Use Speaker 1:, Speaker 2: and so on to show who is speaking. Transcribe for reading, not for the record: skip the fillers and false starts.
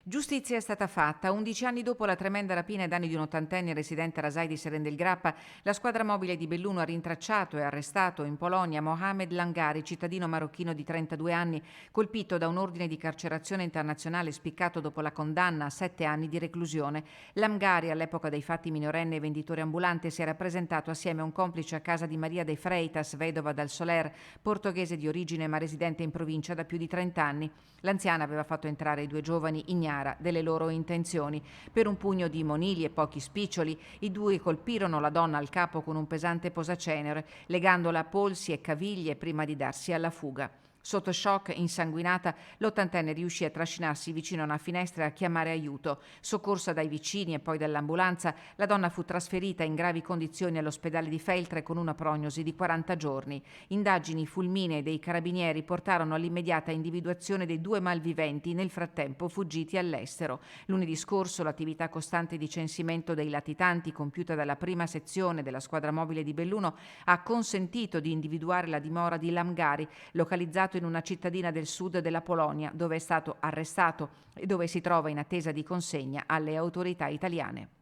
Speaker 1: Giustizia è stata fatta. 11 anni dopo la tremenda rapina ai danni di un ottantenne residente a Rasai di Seren del Grappa, la squadra mobile di Belluno ha rintracciato e arrestato in Polonia Mohamed Langari, cittadino marocchino di 32 anni, colpito da un ordine di carcerazione internazionale spiccato dopo la condanna a 7 anni di reclusione. Langari, all'epoca dei fatti minorenne e venditore ambulante, si era presentato assieme a un complice a casa di Maria de Freitas, vedova dal Soler, portoghese di origine ma residente in provincia da più di 30 anni. L'anziana aveva fatto entrare i due giovani ignara delle loro intenzioni. Per un pugno di monili e pochi spiccioli, i due colpirono la donna al capo con un pesante posacenere, legandola a polsi e caviglie prima di darsi alla fuga. Sotto shock, insanguinata, l'ottantenne riuscì a trascinarsi vicino a una finestra e a chiamare aiuto. Soccorsa dai vicini e poi dall'ambulanza, la donna fu trasferita in gravi condizioni all'ospedale di Feltre con una prognosi di 40 giorni. Indagini fulminee dei carabinieri portarono all'immediata individuazione dei due malviventi, nel frattempo fuggiti all'estero. Lunedì scorso l'attività costante di censimento dei latitanti, compiuta dalla prima sezione della squadra mobile di Belluno, ha consentito di individuare la dimora di Langari, localizzato in una cittadina del sud della Polonia, dove è stato arrestato e dove si trova in attesa di consegna alle autorità italiane.